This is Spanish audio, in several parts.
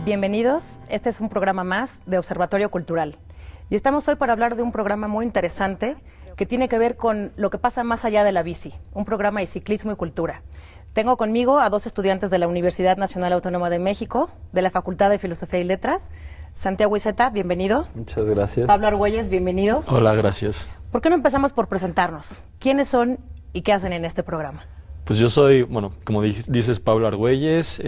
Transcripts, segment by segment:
Bienvenidos, este es un programa más de Observatorio Cultural. Y estamos hoy para hablar de un programa muy interesante que tiene que ver con lo que pasa más allá de la bici, un programa de ciclismo y cultura. Tengo conmigo a dos estudiantes de la Universidad Nacional Autónoma de México, de la Facultad de Filosofía y Letras. Santiago Iceta, bienvenido. Muchas gracias. Pablo Argüelles, bienvenido. Hola, gracias. ¿Por qué no empezamos por presentarnos? ¿Quiénes son y qué hacen en este programa? Pues yo soy, como dices, Pablo Argüelles,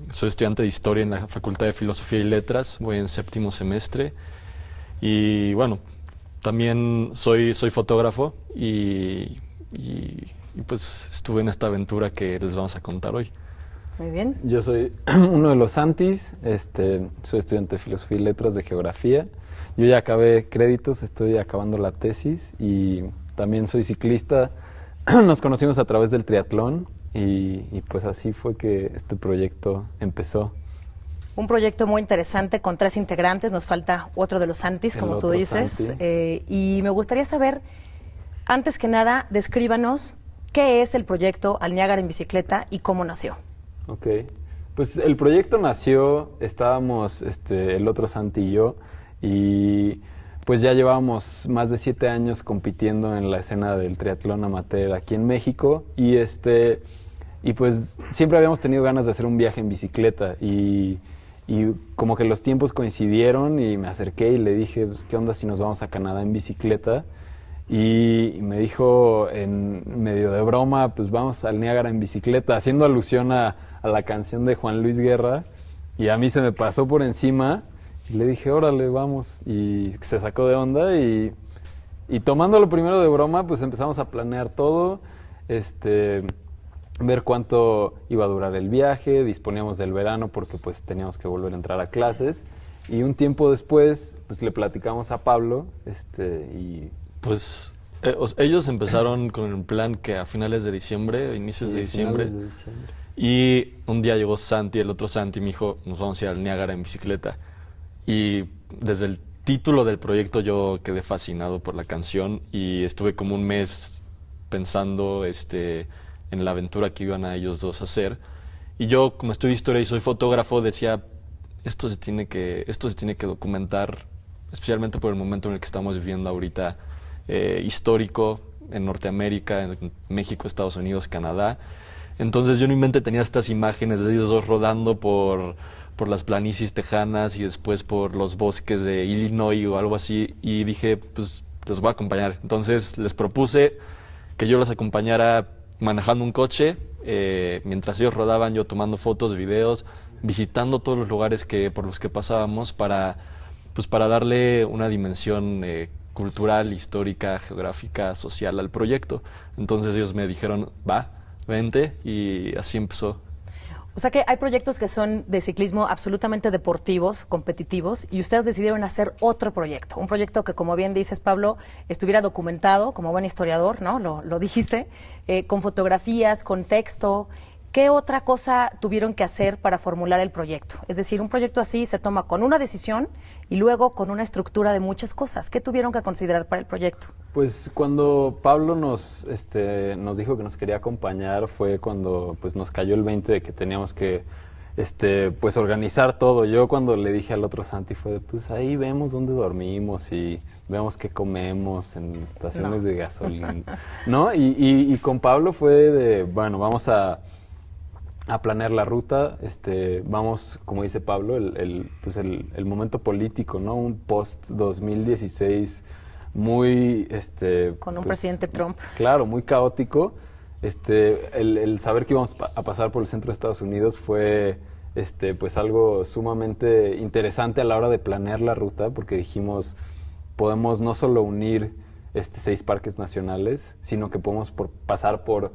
soy estudiante de Historia en la Facultad de Filosofía y Letras, voy en séptimo semestre y también soy fotógrafo y pues estuve en esta aventura que les vamos a contar hoy. Muy bien. Yo soy uno de los Santis, soy estudiante de Filosofía y Letras de Geografía. Yo ya acabé créditos, estoy acabando la tesis y también soy ciclista. Nos conocimos a través del triatlón y pues así fue que este proyecto empezó. Un proyecto muy interesante con 3 integrantes, nos falta otro de los Santis, como tú dices. Y me gustaría saber, antes que nada, descríbanos qué es el proyecto Al Niágara en Bicicleta y cómo nació. Ok, pues el proyecto nació, estábamos el otro Santi y yo, y pues ya llevábamos más de 7 años compitiendo en la escena del triatlón amateur aquí en México y pues siempre habíamos tenido ganas de hacer un viaje en bicicleta y como que los tiempos coincidieron y me acerqué y le dije, pues, ¿qué onda si nos vamos a Canadá en bicicleta? Y me dijo en medio de broma, pues vamos al Niágara en bicicleta, haciendo alusión a la canción de Juan Luis Guerra, y a mí se me pasó por encima y le dije, órale, vamos, y se sacó de onda y tomándolo primero de broma, pues empezamos a planear todo, ver cuánto iba a durar el viaje, disponíamos del verano porque pues teníamos que volver a entrar a clases, y un tiempo después pues le platicamos a Pablo, y pues ellos empezaron con el plan que a finales de diciembre, inicios de diciembre. Y un día llegó Santi, el otro Santi, y me dijo, nos vamos a ir al Niágara en bicicleta. Y desde el título del proyecto yo quedé fascinado por la canción y estuve como un mes pensando en la aventura que iban a ellos dos a hacer. Y yo, como estudio historia y soy fotógrafo, decía, esto se tiene que documentar, especialmente por el momento en el que estamos viviendo ahorita, histórico en Norteamérica, en México, Estados Unidos, Canadá. Entonces yo en mi mente tenía estas imágenes de ellos dos rodando por las planicies tejanas y después por los bosques de Illinois o algo así, y dije, pues los voy a acompañar. Entonces les propuse que yo los acompañara manejando un coche, mientras ellos rodaban, yo tomando fotos, videos, visitando todos los lugares por los que pasábamos para darle una dimensión cultural, histórica, geográfica, social al proyecto. Entonces ellos me dijeron, vente, y así empezó. O sea que hay proyectos que son de ciclismo absolutamente deportivos, competitivos, y ustedes decidieron hacer otro proyecto. Un proyecto que, como bien dices, Pablo, estuviera documentado, como buen historiador, ¿no? Lo dijiste, con fotografías, con texto. ¿Qué otra cosa tuvieron que hacer para formular el proyecto? Es decir, un proyecto así se toma con una decisión y luego con una estructura de muchas cosas. ¿Qué tuvieron que considerar para el proyecto? Pues cuando Pablo nos dijo que nos quería acompañar fue cuando pues nos cayó el 20 de que teníamos que pues organizar todo. Yo cuando le dije al otro Santi fue de, pues ahí vemos dónde dormimos y vemos qué comemos en estaciones de gasolina, ¿no? Y con Pablo fue de, bueno, vamos a planear la ruta, vamos, como dice Pablo, el momento político, ¿no? Un post-2016 muy... con un presidente Trump. Claro, muy caótico. El saber que íbamos a pasar por el centro de Estados Unidos fue pues algo sumamente interesante a la hora de planear la ruta, porque dijimos, podemos no solo unir 6 parques nacionales, sino que podemos pasar por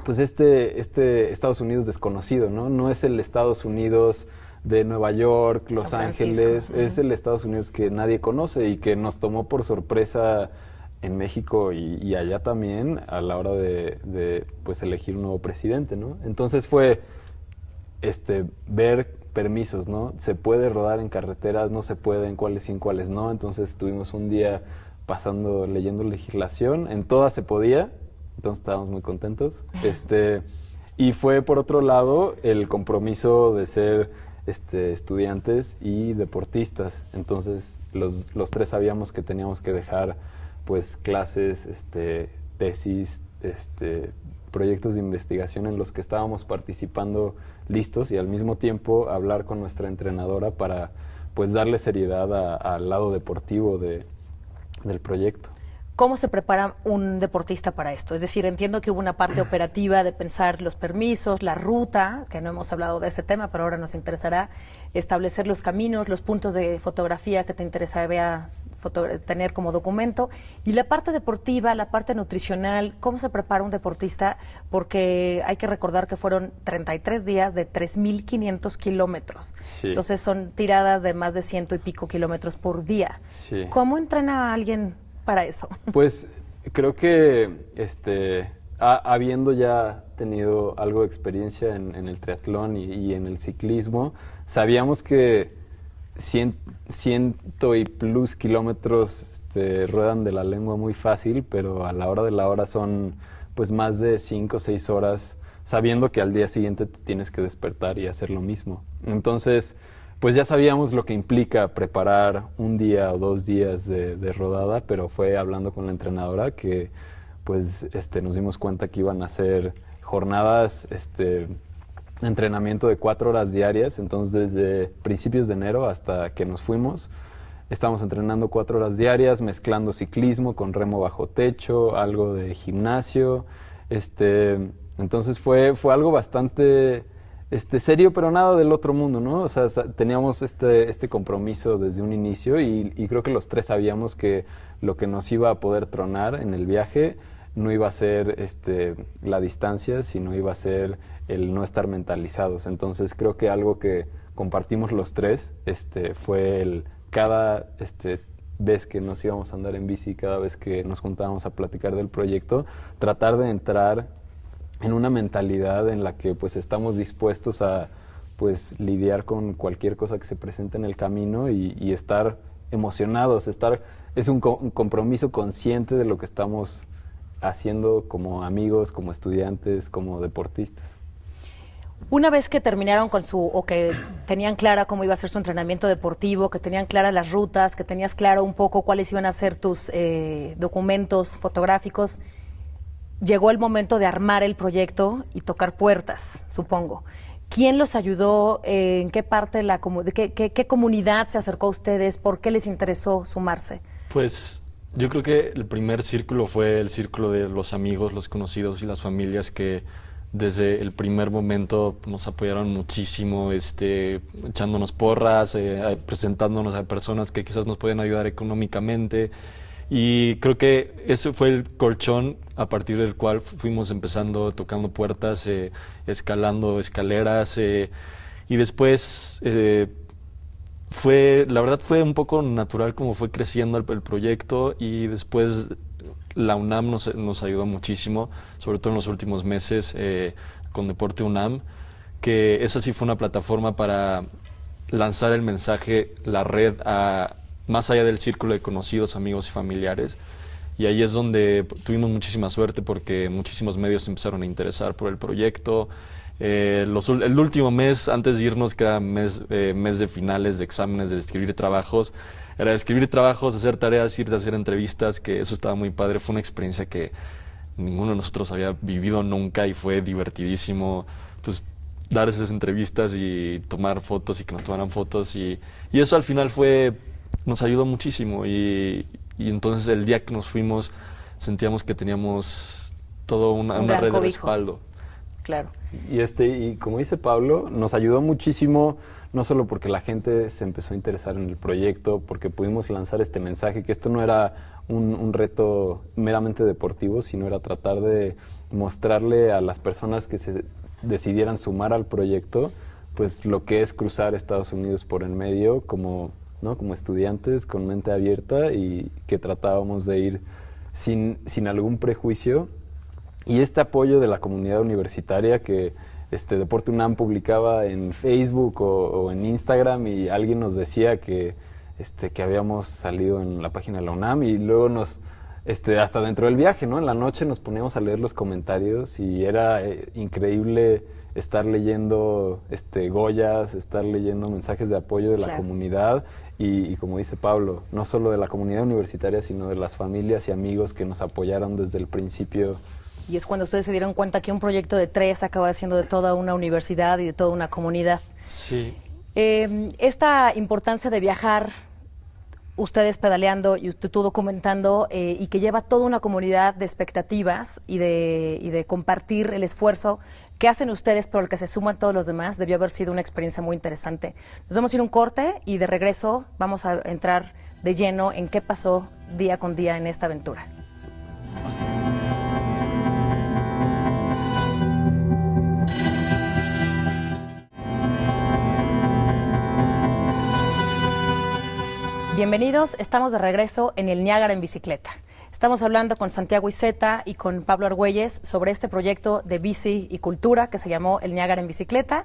pues Estados Unidos desconocido, ¿no? No es el Estados Unidos de Nueva York, Los Ángeles, es el Estados Unidos que nadie conoce y que nos tomó por sorpresa en México y allá también a la hora de pues elegir un nuevo presidente, ¿no? Entonces fue ver permisos, ¿no? Se puede rodar en carreteras, no se puede, en cuáles sí, en cuáles no. Entonces estuvimos un día leyendo legislación, en todas se podía. Entonces estábamos muy contentos. Y fue, por otro lado, el compromiso de ser estudiantes y deportistas. Entonces los tres sabíamos que teníamos que dejar pues clases, tesis, proyectos de investigación en los que estábamos participando listos, y al mismo tiempo hablar con nuestra entrenadora para pues darle seriedad al lado deportivo del proyecto. ¿Cómo se prepara un deportista para esto? Es decir, entiendo que hubo una parte operativa de pensar los permisos, la ruta, que no hemos hablado de ese tema, pero ahora nos interesará establecer los caminos, los puntos de fotografía que te interesaría tener como documento, y la parte deportiva, la parte nutricional. ¿Cómo se prepara un deportista? Porque hay que recordar que fueron 33 días de 3.500 kilómetros. Sí. Entonces son tiradas de más de 100 y pico kilómetros por día. Sí. ¿Cómo entrena a alguien para eso? Pues creo que habiendo ya tenido algo de experiencia en el triatlón y en el ciclismo, sabíamos que 100 y plus kilómetros ruedan de la lengua muy fácil, pero a la hora de la hora son pues más de 5 o 6 horas, sabiendo que al día siguiente te tienes que despertar y hacer lo mismo. Entonces, pues ya sabíamos lo que implica preparar un día o 2 días de rodada, pero fue hablando con la entrenadora que pues nos dimos cuenta que iban a ser jornadas de entrenamiento de 4 horas diarias. Entonces desde principios de enero hasta que nos fuimos estábamos entrenando 4 horas diarias, mezclando ciclismo con remo bajo techo, algo de gimnasio. Entonces fue algo bastante serio, pero nada del otro mundo, ¿no? O sea, teníamos este compromiso desde un inicio, y creo que los tres sabíamos que lo que nos iba a poder tronar en el viaje no iba a ser la distancia, sino iba a ser el no estar mentalizados. Entonces creo que algo que compartimos los tres fue cada vez que nos íbamos a andar en bici, cada vez que nos juntábamos a platicar del proyecto, tratar de entrar en una mentalidad en la que pues estamos dispuestos a pues lidiar con cualquier cosa que se presente en el camino y estar emocionados, es un compromiso consciente de lo que estamos haciendo como amigos, como estudiantes, como deportistas. Una vez que terminaron o que tenían clara cómo iba a ser su entrenamiento deportivo, que tenían claras las rutas, que tenías claro un poco cuáles iban a ser tus documentos fotográficos, llegó el momento de armar el proyecto y tocar puertas, supongo. ¿Quién los ayudó? ¿En qué parte qué comunidad se acercó a ustedes? ¿Por qué les interesó sumarse? Pues yo creo que el primer círculo fue el círculo de los amigos, los conocidos y las familias que desde el primer momento nos apoyaron muchísimo, echándonos porras, presentándonos a personas que quizás nos podían ayudar económicamente. Y creo que ese fue el colchón a partir del cual fuimos empezando, tocando puertas, escalando escaleras, y después la verdad fue un poco natural como fue creciendo el proyecto, y después la UNAM nos ayudó muchísimo, sobre todo en los últimos meses con Deporte UNAM, que esa sí fue una plataforma para lanzar el mensaje, la red más allá del círculo de conocidos, amigos y familiares. Y ahí es donde tuvimos muchísima suerte porque muchísimos medios empezaron a interesar por el proyecto. El último mes, antes de irnos, que era mes de finales, de exámenes, de escribir trabajos, hacer tareas, ir a hacer entrevistas, que eso estaba muy padre. Fue una experiencia que ninguno de nosotros había vivido nunca y fue divertidísimo, pues, dar esas entrevistas y tomar fotos y que nos tomaran fotos. Y eso al final nos ayudó muchísimo, y entonces el día que nos fuimos sentíamos que teníamos todo una red de respaldo. Claro. Y como dice Pablo, nos ayudó muchísimo, no solo porque la gente se empezó a interesar en el proyecto, porque pudimos lanzar este mensaje, que esto no era un reto meramente deportivo, sino era tratar de mostrarle a las personas que se decidieran sumar al proyecto, pues lo que es cruzar Estados Unidos por el medio, como estudiantes con mente abierta, y que tratábamos de ir sin algún prejuicio. Y este apoyo de la comunidad universitaria, que Deporte UNAM publicaba en Facebook o en Instagram, y alguien nos decía que habíamos salido en la página de la UNAM, y luego hasta dentro del viaje, ¿no? En la noche nos poníamos a leer los comentarios, y era increíble estar leyendo Goyas, estar leyendo mensajes de apoyo de la comunidad y como dice Pablo, no solo de la comunidad universitaria, sino de las familias y amigos que nos apoyaron desde el principio. Y es cuando ustedes se dieron cuenta que un proyecto de 3 acaba siendo de toda una universidad y de toda una comunidad. Sí. Esta importancia de viajar, ustedes pedaleando y tú documentando, y que lleva toda una comunidad de expectativas y de compartir el esfuerzo que hacen ustedes, pero el que se suman todos los demás, debió haber sido una experiencia muy interesante. Nos vamos a ir a un corte y de regreso vamos a entrar de lleno en qué pasó día con día en esta aventura. Bienvenidos, estamos de regreso en el Niágara en bicicleta. Estamos hablando con Santiago Iceta y con Pablo Argüelles sobre este proyecto de bici y cultura que se llamó el Niágara en bicicleta.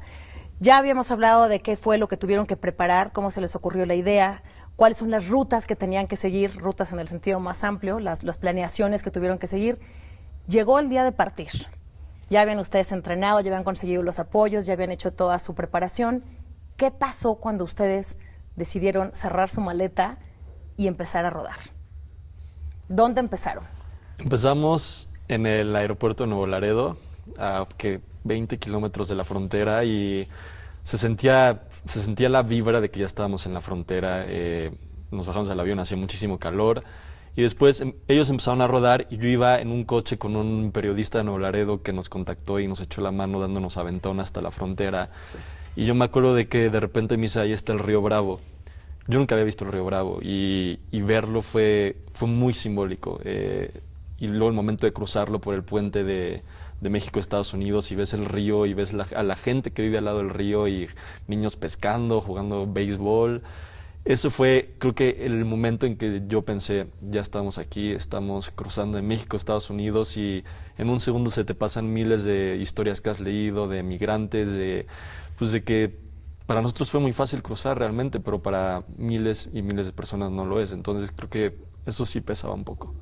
Ya habíamos hablado de qué fue lo que tuvieron que preparar, cómo se les ocurrió la idea, cuáles son las rutas que tenían que seguir, rutas en el sentido más amplio, las planeaciones que tuvieron que seguir. Llegó el día de partir. Ya habían ustedes entrenado, ya habían conseguido los apoyos, ya habían hecho toda su preparación. ¿Qué pasó cuando ustedes decidieron cerrar su maleta y empezar a rodar? ¿Dónde empezaron? Empezamos en el aeropuerto de Nuevo Laredo, a 20 kilómetros de la frontera, y se sentía la vibra de que ya estábamos en la frontera. Nos bajamos del avión, hacía muchísimo calor, y después ellos empezaron a rodar y yo iba en un coche con un periodista de Nuevo Laredo que nos contactó y nos echó la mano dándonos aventón hasta la frontera. Sí. Y yo me acuerdo de que de repente me dice, ahí está el río Bravo. Yo nunca había visto el río Bravo y verlo fue muy simbólico. Y luego el momento de cruzarlo por el puente de México a Estados Unidos y ves el río y ves a la gente que vive al lado del río y niños pescando, jugando béisbol. Eso fue, creo que el momento en que yo pensé, ya estamos aquí, estamos cruzando de México a Estados Unidos, y en un segundo se te pasan miles de historias que has leído, de migrantes, de que para nosotros fue muy fácil cruzar realmente, pero para miles y miles de personas no lo es. Entonces creo que eso sí pesaba un poco.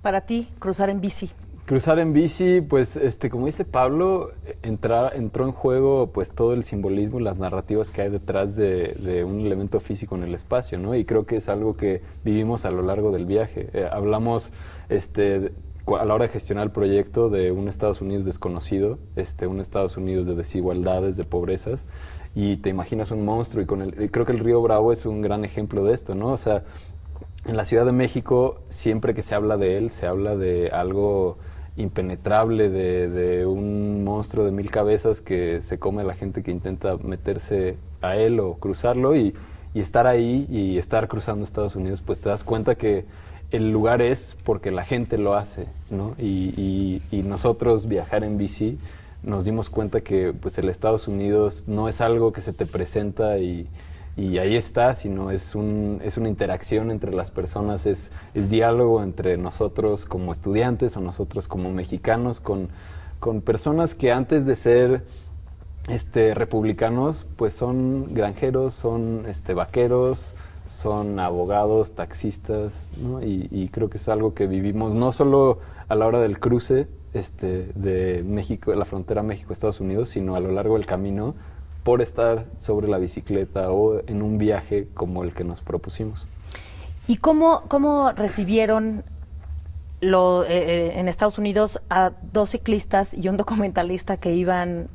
Para ti, cruzar en bici. Cruzar en bici, pues, como dice Pablo, entró en juego pues todo el simbolismo y las narrativas que hay detrás de un elemento físico en el espacio, ¿no? Y creo que es algo que vivimos a lo largo del viaje. Hablamos, a la hora de gestionar el proyecto, de un Estados Unidos desconocido, un Estados Unidos de desigualdades, de pobrezas, y te imaginas un monstruo, y creo que el río Bravo es un gran ejemplo de esto, ¿no? O sea, en la Ciudad de México, siempre que se habla de él, se habla de algo impenetrable, de un monstruo de 1000 cabezas que se come a la gente que intenta meterse a él o cruzarlo, y estar ahí y estar cruzando Estados Unidos, pues te das cuenta que el lugar es porque la gente lo hace, ¿no? Y nosotros viajar en bici nos dimos cuenta que pues el Estados Unidos no es algo que se te presenta y ahí está, sino es una interacción entre las personas, es diálogo entre nosotros como estudiantes o nosotros como mexicanos con personas que antes de ser republicanos pues son granjeros, son vaqueros, son abogados, taxistas, ¿no? Y creo que es algo que vivimos no solo a la hora del cruce de México, la frontera México-Estados Unidos, sino a lo largo del camino, por estar sobre la bicicleta o en un viaje como el que nos propusimos. ¿Y cómo recibieron en Estados Unidos a 2 ciclistas y un documentalista que iban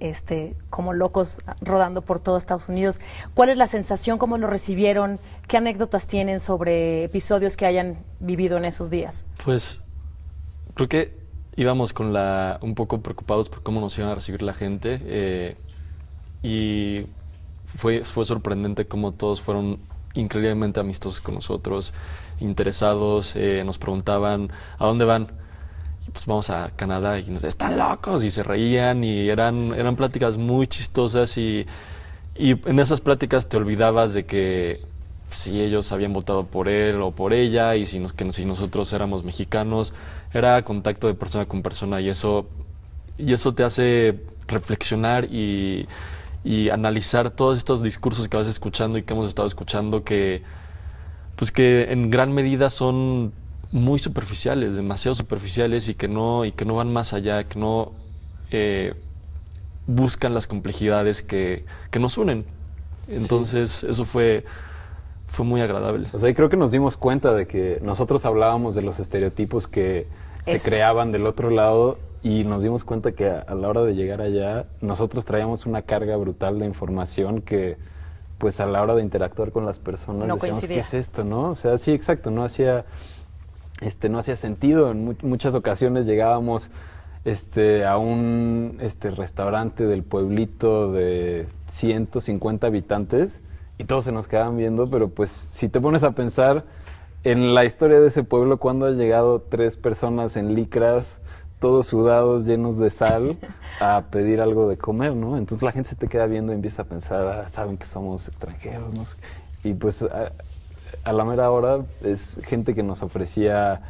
como locos rodando por todo Estados Unidos? ¿Cuál es la sensación? ¿Cómo lo recibieron? ¿Qué anécdotas tienen sobre episodios que hayan vivido en esos días? Pues creo que íbamos un poco preocupados por cómo nos iban a recibir la gente, y fue sorprendente cómo todos fueron increíblemente amistosos con nosotros, interesados. Nos preguntaban ¿a dónde van? Y pues vamos a Canadá, y nos decían, están locos, y se reían, y eran pláticas muy chistosas, y en esas pláticas te olvidabas de que si ellos habían votado por él o por ella, y si nosotros éramos mexicanos. Era contacto de persona con persona, y eso te hace reflexionar y analizar todos estos discursos que vas escuchando y que hemos estado escuchando, que en gran medida son muy superficiales, demasiado superficiales, y que no van más allá, que no buscan las complejidades que nos unen. Entonces, eso fue muy agradable. O sea, y creo que nos dimos cuenta de que nosotros hablábamos de los estereotipos que se creaban del otro lado y nos dimos cuenta que a la hora de llegar allá, nosotros traíamos una carga brutal de información que, pues a la hora de interactuar con las personas, no decíamos, coincidía. ¿qué es esto, no? O sea, sí, exacto, no hacía sentido. En muchas ocasiones llegábamos a un restaurante del pueblito de 150 habitantes y todos se nos quedaban viendo, pero pues si te pones a pensar en la historia de ese pueblo, cuando han llegado 3 personas en licras, todos sudados, llenos de sal, a pedir algo de comer, ¿no? Entonces la gente se te queda viendo y empieza a pensar, saben que somos extranjeros, ¿no? Y pues a la mera hora es gente que nos ofrecía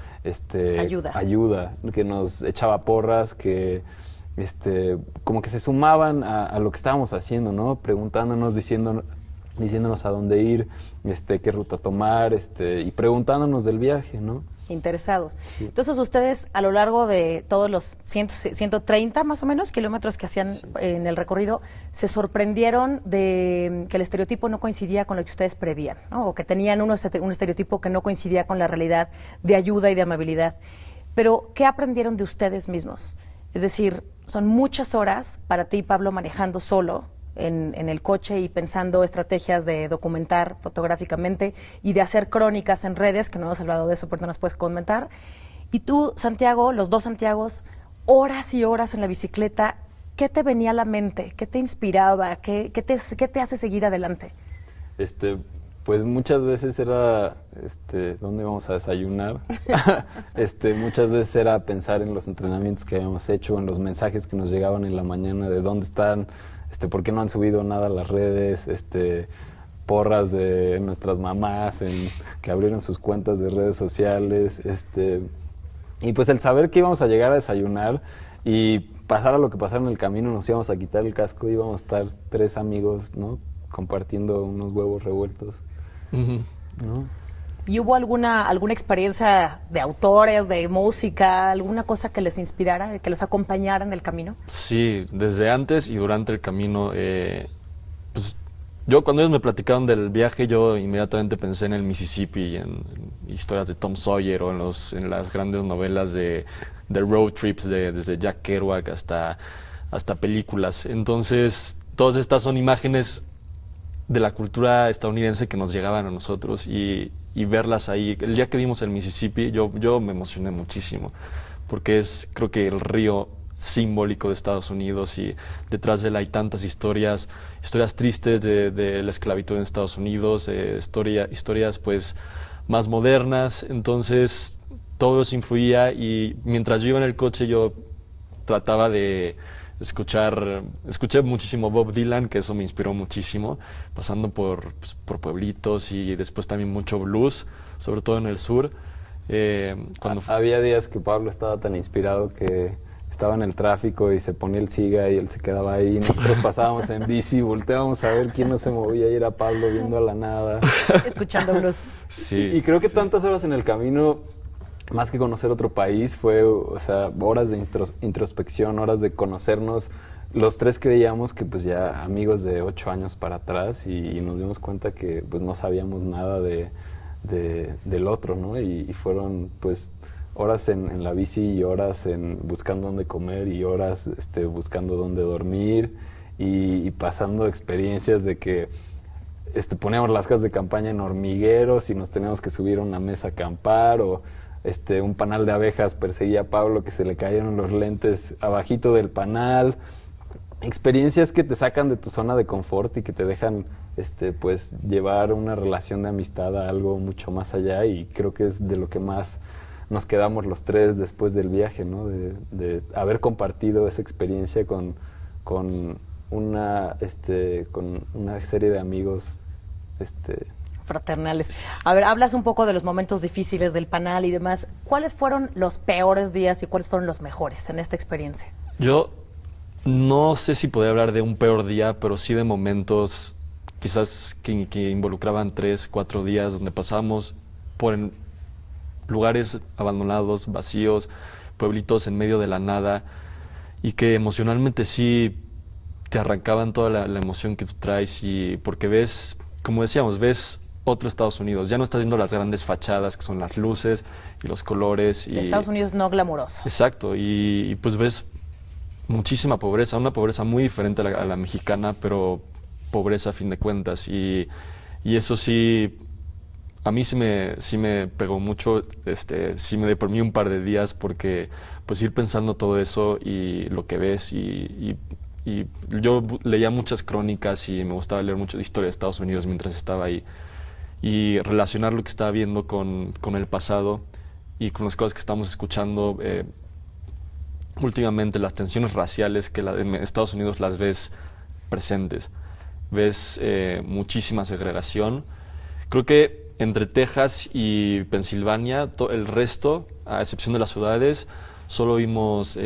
ayuda, que nos echaba porras, que como que se sumaban a lo que estábamos haciendo, ¿no? Preguntándonos, diciéndonos a dónde ir, qué ruta tomar, y preguntándonos del viaje, ¿no? Interesados. Sí. Entonces ustedes a lo largo de todos los 130 más o menos kilómetros que hacían en el recorrido, se sorprendieron de que el estereotipo no coincidía con lo que ustedes prevían, ¿no? O que tenían un estereotipo que no coincidía con la realidad de ayuda y de amabilidad. Pero, ¿qué aprendieron de ustedes mismos? Es decir, son muchas horas para ti, Pablo, manejando solo en el coche y pensando estrategias de documentar fotográficamente y de hacer crónicas en redes, que no hemos hablado de eso, pero nos puedes comentar. Y tú, Santiago, los dos Santiagos, horas y horas en la bicicleta, ¿qué te venía a la mente? ¿Qué te inspiraba? ¿Qué te hace seguir adelante? Pues muchas veces era, ¿dónde vamos a desayunar? Muchas veces era pensar en los entrenamientos que habíamos hecho, en los mensajes que nos llegaban en la mañana de dónde están, por qué no han subido nada a las redes, porras de nuestras mamás que abrieron sus cuentas de redes sociales, y pues el saber que íbamos a llegar a desayunar y pasara lo que pasara en el camino, nos íbamos a quitar el casco, íbamos a estar 3 amigos, ¿no? Compartiendo unos huevos revueltos, ¿no? ¿Y hubo alguna experiencia de autores, de música, alguna cosa que les inspirara, que los acompañara en el camino? Sí, desde antes y durante el camino. Pues yo cuando ellos me platicaron del viaje, yo inmediatamente pensé en el Mississippi, en historias de Tom Sawyer o en las grandes novelas de road trips, desde Jack Kerouac hasta películas. Entonces, todas estas son imágenes de la cultura estadounidense que nos llegaban a nosotros y verlas ahí. El día que vimos el Mississippi, yo me emocioné muchísimo, porque es, creo que, el río simbólico de Estados Unidos y detrás de él hay tantas historias tristes de la esclavitud en Estados Unidos, historias pues más modernas. Entonces todo eso influía y mientras yo iba en el coche yo trataba de escuché muchísimo Bob Dylan, que eso me inspiró muchísimo, pasando por pueblitos y después también mucho blues, sobre todo en el sur. Había días que Pablo estaba tan inspirado que estaba en el tráfico y se ponía el siga y él se quedaba ahí. Nosotros pasábamos en bici, volteábamos a ver quién no se movía y era Pablo viendo a la nada. Escuchando blues. Sí, y creo que tantas horas en el camino, más que conocer otro país, fue, o sea, horas de introspección, horas de conocernos. Los 3 creíamos que pues ya amigos de 8 años para atrás y nos dimos cuenta que pues no sabíamos nada del otro, ¿no? Y fueron pues horas en la bici y horas buscando dónde comer y horas buscando dónde dormir y pasando experiencias de que poníamos las casas de campaña en hormigueros y nos teníamos que subir a una mesa a acampar o un panal de abejas perseguía a Pablo que se le cayeron los lentes abajito del panal. Experiencias que te sacan de tu zona de confort y que te dejan pues llevar una relación de amistad a algo mucho más allá, y creo que es de lo que más nos quedamos los 3 después del viaje, ¿no? De haber compartido esa experiencia con una serie de amigos fraternales. A ver, hablas un poco de los momentos difíciles del panal y demás. ¿Cuáles fueron los peores días y cuáles fueron los mejores en esta experiencia? Yo no sé si podría hablar de un peor día, pero sí de momentos quizás que involucraban 3, 4 días donde pasamos por lugares abandonados, vacíos, pueblitos en medio de la nada, y que emocionalmente sí te arrancaban toda la emoción que tú traes y porque ves, como decíamos, ves otro Estados Unidos. Ya no estás viendo las grandes fachadas que son las luces y los colores. Y Estados Unidos no glamuroso. Exacto, y pues ves muchísima pobreza, una pobreza muy diferente a la mexicana, pero pobreza a fin de cuentas. Y eso sí, a mí sí me pegó mucho, sí me deprimí un par de días porque pues ir pensando todo eso y lo que ves y yo leía muchas crónicas y me gustaba leer mucho de historia de Estados Unidos mientras estaba ahí y relacionar lo que estaba viendo con el pasado y con las cosas que estamos escuchando últimamente, las tensiones raciales que en Estados Unidos las ves presentes, ves muchísima segregación. Creo que entre Texas y Pensilvania, el resto, a excepción de las ciudades, solo vimos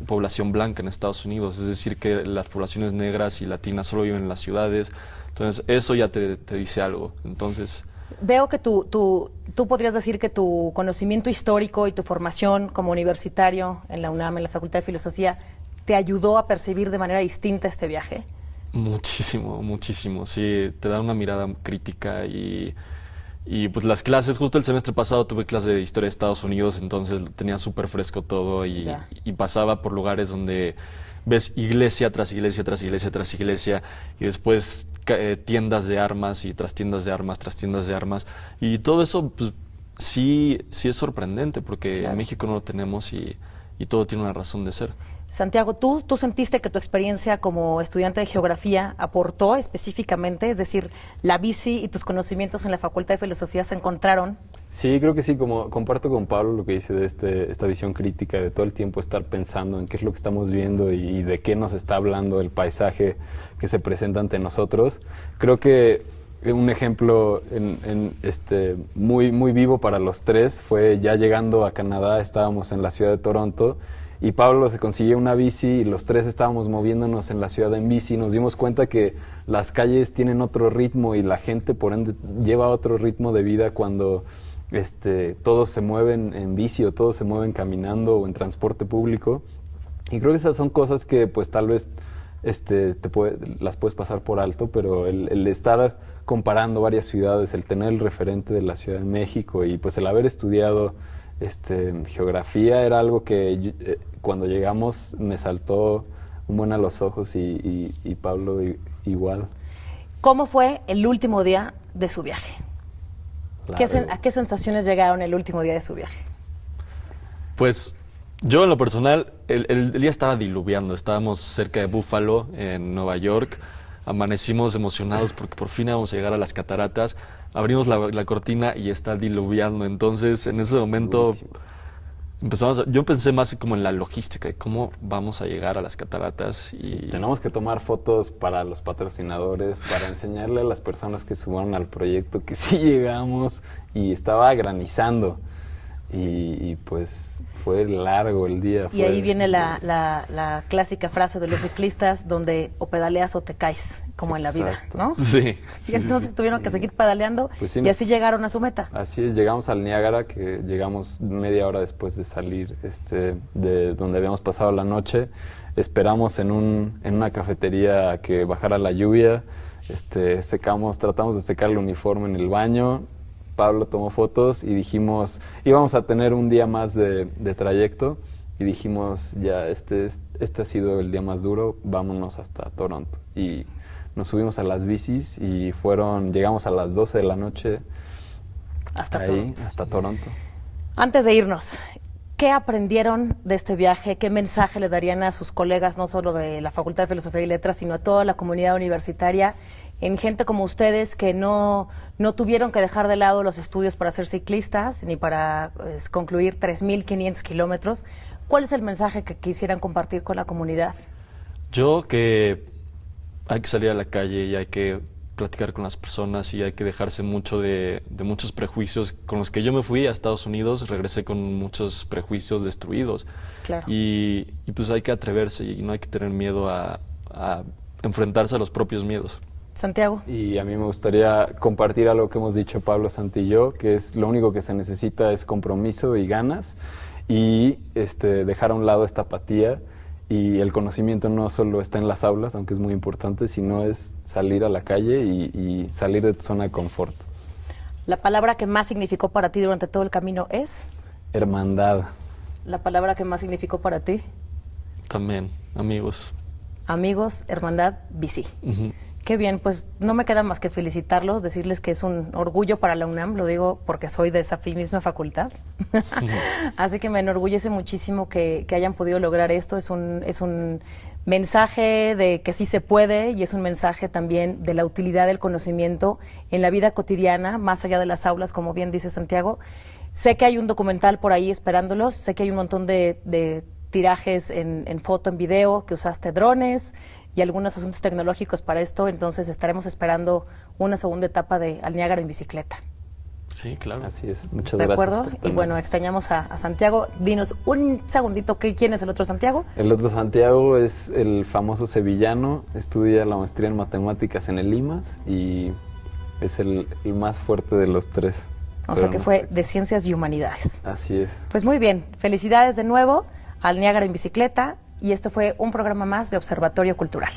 población blanca en Estados Unidos, es decir, que las poblaciones negras y latinas solo viven en las ciudades. Entonces, eso ya te dice algo. Entonces, veo que tú podrías decir que tu conocimiento histórico y tu formación como universitario en la UNAM, en la Facultad de Filosofía, te ayudó a percibir de manera distinta este viaje. Muchísimo, muchísimo. Sí, te da una mirada crítica y pues las clases, justo el semestre pasado tuve clase de historia de Estados Unidos, entonces tenía súper fresco todo y pasaba por lugares donde ves iglesia tras iglesia tras iglesia tras iglesia y después tiendas de armas y tras tiendas de armas tras tiendas de armas y todo eso pues, sí es sorprendente porque en México no lo tenemos y todo tiene una razón de ser. Santiago, ¿tú sentiste que tu experiencia como estudiante de geografía aportó específicamente? Es decir, la bici y tus conocimientos en la Facultad de Filosofía se encontraron. Sí, creo que sí, como comparto con Pablo lo que dice de esta visión crítica, de todo el tiempo estar pensando en qué es lo que estamos viendo y de qué nos está hablando el paisaje que se presenta ante nosotros. Creo que un ejemplo muy, muy vivo para los tres fue ya llegando a Canadá, estábamos en la ciudad de Toronto, y Pablo se consiguió una bici y los tres estábamos moviéndonos en la ciudad en bici. Nos dimos cuenta que las calles tienen otro ritmo y la gente por ende lleva otro ritmo de vida cuando todos se mueven en bici o todos se mueven caminando o en transporte público. Y creo que esas son cosas que pues tal vez las puedes pasar por alto, pero el estar comparando varias ciudades, el tener el referente de la Ciudad de México y pues el haber estudiado geografía era algo que cuando llegamos me saltó un buen a los ojos y Pablo igual. ¿Cómo fue el último día de su viaje? ¿A qué sensaciones llegaron el último día de su viaje? Pues yo en lo personal, el día estaba diluviando, estábamos cerca de Buffalo, en Nueva York, amanecimos emocionados porque por fin íbamos a llegar a las cataratas, abrimos la cortina y está diluviando, entonces en ese momento yo pensé más como en la logística, de cómo vamos a llegar a las cataratas. Y tenemos que tomar fotos para los patrocinadores, para enseñarle a las personas que sumaron al proyecto que sí llegamos y estaba granizando. Y pues fue largo el día. Y ahí viene la clásica frase de los ciclistas donde o pedaleas o te caes, como en la vida, ¿no? Sí. Y entonces tuvieron que seguir pedaleando pues sí, y así llegaron a su meta. Así es, llegamos al Niágara, que llegamos media hora después de salir de donde habíamos pasado la noche. Esperamos en una cafetería a que bajara la lluvia, tratamos de secar el uniforme en el baño. Pablo tomó fotos y dijimos, íbamos a tener un día más de trayecto y dijimos, ya, este ha sido el día más duro, vámonos hasta Toronto. Y nos subimos a las bicis y llegamos a las 12 de la noche hasta Toronto. Antes de irnos, ¿qué aprendieron de este viaje? ¿Qué mensaje le darían a sus colegas, no solo de la Facultad de Filosofía y Letras, sino a toda la comunidad universitaria, en gente como ustedes que no tuvieron que dejar de lado los estudios para ser ciclistas ni para concluir 3.500 kilómetros? ¿Cuál es el mensaje que quisieran compartir con la comunidad? Yo que hay que salir a la calle y hay que platicar con las personas y hay que dejarse mucho de muchos prejuicios con los que yo me fui a Estados Unidos, regresé con muchos prejuicios destruidos. Claro. Y pues hay que atreverse y no hay que tener miedo a enfrentarse a los propios miedos. Santiago. Y a mí me gustaría compartir algo que hemos dicho Pablo, Santi y yo, que es lo único que se necesita es compromiso y ganas y dejar a un lado esta apatía y el conocimiento no solo está en las aulas, aunque es muy importante, sino es salir a la calle y salir de tu zona de confort. ¿La palabra que más significó para ti durante todo el camino es? Hermandad. ¿La palabra que más significó para ti? También, amigos. Amigos, hermandad, bici. Ujú. Qué bien, pues no me queda más que felicitarlos, decirles que es un orgullo para la UNAM, lo digo porque soy de esa misma facultad. Así que me enorgullece muchísimo que hayan podido lograr esto. Es un mensaje de que sí se puede y es un mensaje también de la utilidad del conocimiento en la vida cotidiana, más allá de las aulas, como bien dice Santiago. Sé que hay un documental por ahí esperándolos, sé que hay un montón de tirajes en foto, en video, que usaste drones y algunos asuntos tecnológicos para esto, entonces estaremos esperando una segunda etapa de Al Niágara en bicicleta. Sí, claro. Así es, muchas ¿De gracias. acuerdo? por Y tenerme. bueno, extrañamos a Santiago. Dinos un segundito, ¿quién es el otro Santiago? El otro Santiago es el famoso sevillano, estudia la maestría en matemáticas en el IMAS y es el más fuerte de los tres. O sea Pero que no fue sé. de Ciencias y Humanidades. Así es. Pues muy bien, felicidades de nuevo al Niágara en bicicleta y este fue un programa más de Observatorio Cultural.